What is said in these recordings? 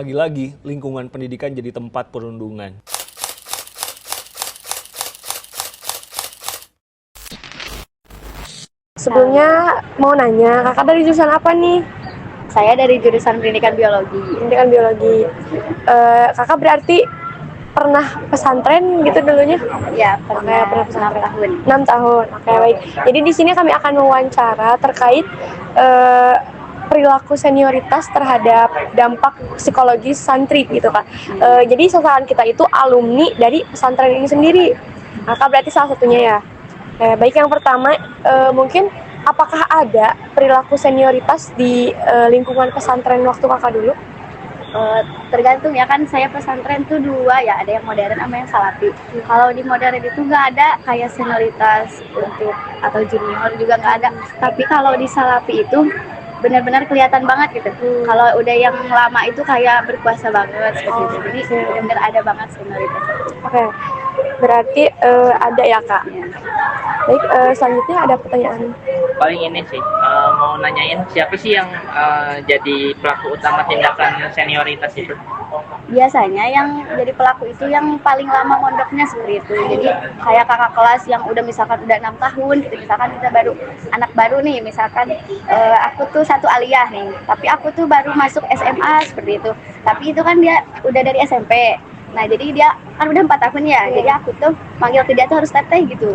lagi-lagi lingkungan pendidikan jadi tempat perundungan. Sebelumnya mau nanya, kakak dari jurusan apa nih? Saya dari jurusan pendidikan biologi. Pendidikan biologi. Kakak berarti pernah pesantren gitu dulunya? Ya, pernah Pernah 6 pesantren. tahun. 6 tahun. Oke, baik. Jadi di sini kami akan mewawancara terkait perilaku senioritas terhadap dampak psikologis santri gitu kan. Jadi sasaran kita itu alumni dari pesantren ini sendiri. Kakak berarti salah satunya ya. Baik, yang pertama mungkin apakah ada perilaku senioritas di lingkungan pesantren waktu kakak dulu? Tergantung ya, kan saya pesantren tuh dua ya, ada yang modern sama yang salafi. Kalau di modern itu nggak ada kayak senioritas untuk atau junior juga nggak ada. Tapi kalau di salafi itu benar-benar kelihatan banget gitu. Kalau udah yang lama itu kayak berkuasa banget seperti itu. Jadi benar-benar ada banget senioritas. Oke, berarti ada ya kak. Ya. Baik, selanjutnya ada pertanyaan. Paling ini sih mau nanyain siapa sih yang jadi pelaku utama tindakan senioritas itu? Biasanya yang jadi pelaku itu yang paling lama mondoknya seperti itu. Jadi kayak kakak kelas yang udah misalkan udah 6 tahun gitu, misalkan kita baru anak baru nih, misalkan aku tuh satu aliyah nih, tapi aku tuh baru masuk SMA seperti itu. Tapi itu kan dia udah dari SMP. Nah, jadi dia kan udah 4 tahun ya, jadi aku tuh manggil ke dia tuh harus teteh gitu.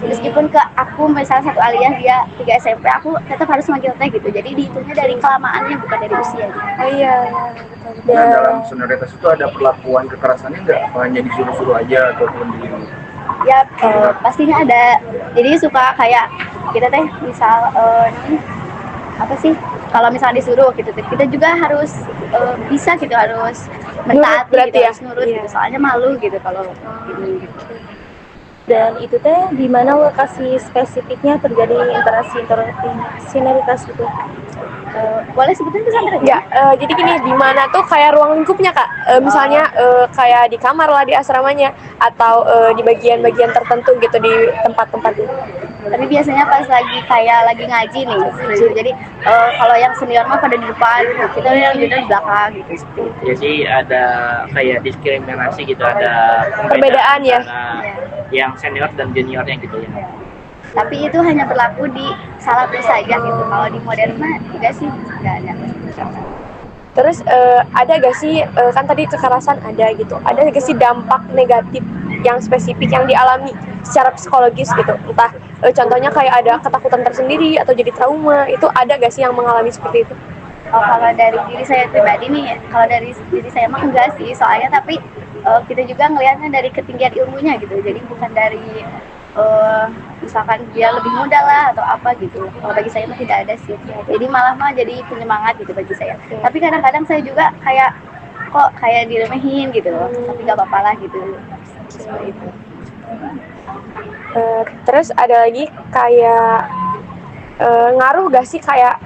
Meskipun ke aku misalnya satu aliyah, dia 3 SMP, aku tetap harus manggil teh gitu. Jadi dihitungnya dari kelamaannya, bukan dari usia gitu. Oh iya, betul. Dan dalam senioritas itu ada perlakuan kekerasannya nggak? Hanya disuruh-suruh aja ataupun di Ya, pastinya ada. Jadi suka kayak kita teh misal apa sih? Kalau misalnya disuruh gitu, kita juga harus bisa gitu, harus mentaati berarti gitu, ya? harus nurut Iya. gitu. Soalnya malu gitu kalau ini gitu. Dan itu teh di mana lokasi spesifiknya terjadi interaksi senioritas gitu. Boleh sebutin pesantren? Ya, jadi gini, di mana tuh kayak ruang lingkupnya kak? Misalnya kayak di kamar lah di asramanya, atau di bagian-bagian tertentu gitu di tempat-tempat itu. Tapi biasanya pas lagi ngaji nih. Jadi kalau yang senior mah pada di depan, kita yang junior di belakang gitu. Jadi ada kayak diskriminasi gitu, ada Perbedaan ya? antara yang senior dan juniornya gitu ya. Tapi itu hanya berlaku di salafi saja gitu. Kalau di modern mah enggak sih, enggak ada. Terus ada gak sih, kan tadi kekerasan ada gitu, ada gak sih dampak negatif yang spesifik yang dialami secara psikologis gitu? Entah contohnya kayak ada ketakutan tersendiri atau jadi trauma, itu ada gak sih yang mengalami seperti itu? Oh, kalau dari diri saya pribadi nih, kalau dari diri saya mah enggak sih, soalnya tapi kita juga ngelihatnya dari ketinggian ilmunya gitu. Jadi bukan dari misalkan dia lebih muda lah atau apa gitu. Kalau bagi saya mah tidak ada sih. Jadi malah mah jadi penyemangat gitu bagi saya. Tapi kadang-kadang saya juga kok kayak diremehin gitu. Tapi nggak apa-apa lah gitu. Seperti itu. Terus ada lagi kayak ngaruh gak sih kayak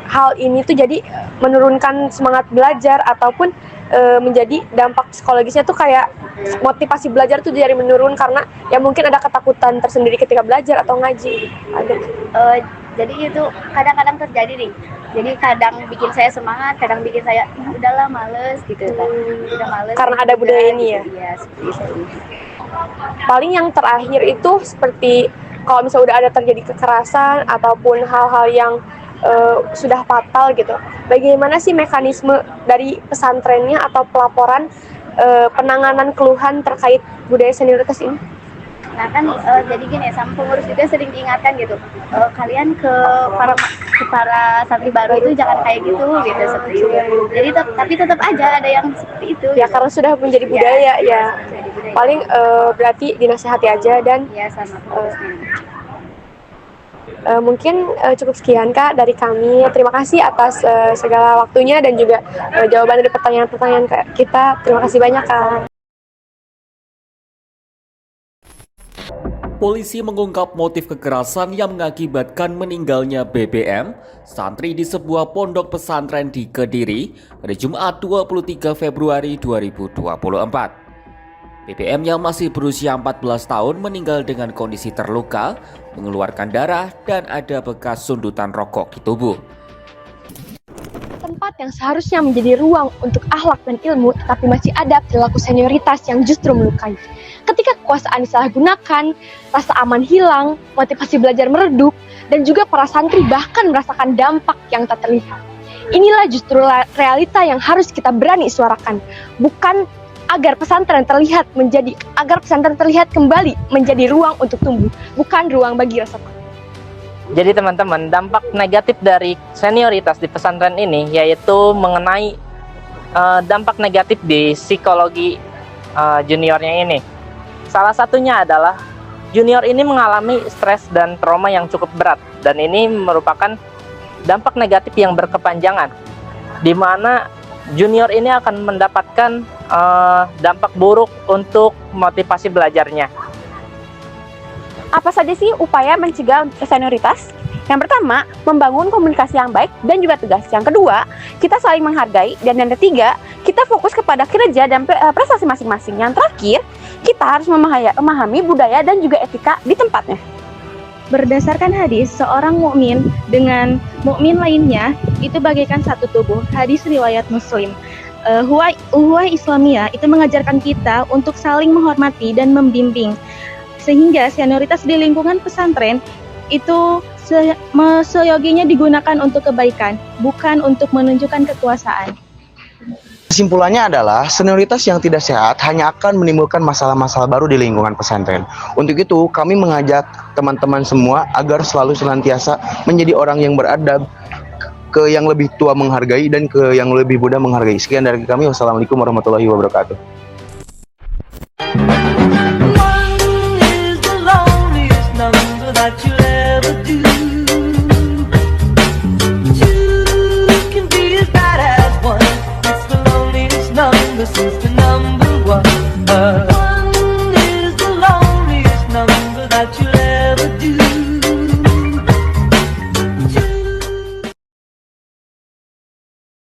hal ini tuh jadi menurunkan semangat belajar ataupun menjadi dampak psikologisnya tuh kayak motivasi belajar tuh jadi menurun karena ya mungkin ada ketakutan tersendiri ketika belajar atau ngaji. Ada. Jadi itu kadang-kadang terjadi nih. Jadi kadang bikin saya semangat, kadang bikin saya udahlah males gitu kan. Udah males. Karena ada budaya ini ya. Iya, seperti itu. Paling yang terakhir itu seperti kalau misalnya udah ada terjadi kekerasan ataupun hal-hal yang sudah fatal gitu, bagaimana sih mekanisme dari pesantrennya atau pelaporan penanganan keluhan terkait budaya senioritas ini? Nah kan jadi gini, sama pengurus juga sering diingatkan gitu, kalian ke para santri baru itu jangan kayak gitu seperti itu. Jadi tapi tetap aja ada yang seperti itu. Ya karena sudah menjadi budaya ya. Paling berarti dinasihati aja dan ya sama pengurusnya. Mungkin cukup sekian kak dari kami. Terima kasih atas segala waktunya dan juga jawaban dari pertanyaan-pertanyaan kita. Terima kasih banyak kak. Polisi mengungkap motif kekerasan yang mengakibatkan meninggalnya BBM, santri di sebuah pondok pesantren di Kediri pada Jumat 23 Februari 2024. BBM yang masih berusia 14 tahun meninggal dengan kondisi terluka, mengeluarkan darah dan ada bekas sundutan rokok di tubuh. Tempat tempat yang seharusnya menjadi ruang untuk akhlak dan ilmu, tetapi masih ada perilaku senioritas yang justru melukai. Ketika kekuasaan disalahgunakan, rasa aman hilang, motivasi belajar meredup, dan juga para santri bahkan merasakan dampak yang tak terlihat. Inilah justru realita yang harus kita berani suarakan, bukan agar pesantren terlihat kembali menjadi ruang untuk tumbuh, bukan ruang bagi rasa takut. Jadi teman-teman, dampak negatif dari senioritas di pesantren ini yaitu mengenai dampak negatif di psikologi juniornya ini. Salah satunya adalah junior ini mengalami stres dan trauma yang cukup berat, dan ini merupakan dampak negatif yang berkepanjangan, di mana junior ini akan mendapatkan dampak buruk untuk motivasi belajarnya. Apa saja sih upaya mencegah senioritas? Yang pertama, membangun komunikasi yang baik dan juga tegas. Yang kedua, kita saling menghargai. Dan yang ketiga, kita fokus kepada kinerja dan prestasi masing-masing. Yang terakhir, kita harus memahami budaya dan juga etika di tempatnya. Berdasarkan hadis, seorang mukmin dengan mukmin lainnya itu bagaikan satu tubuh. Hadis riwayat Muslim. Uhuwah Islamiyah itu mengajarkan kita untuk saling menghormati dan membimbing. Sehingga senioritas di lingkungan pesantren itu seyoginya digunakan untuk kebaikan, bukan untuk menunjukkan kekuasaan. Kesimpulannya adalah senioritas yang tidak sehat hanya akan menimbulkan masalah-masalah baru di lingkungan pesantren. Untuk itu, kami mengajak teman-teman semua agar selalu senantiasa menjadi orang yang beradab, ke yang lebih tua menghargai dan ke yang lebih muda menghargai. Sekian dari kami. Wassalamualaikum warahmatullahi wabarakatuh. That you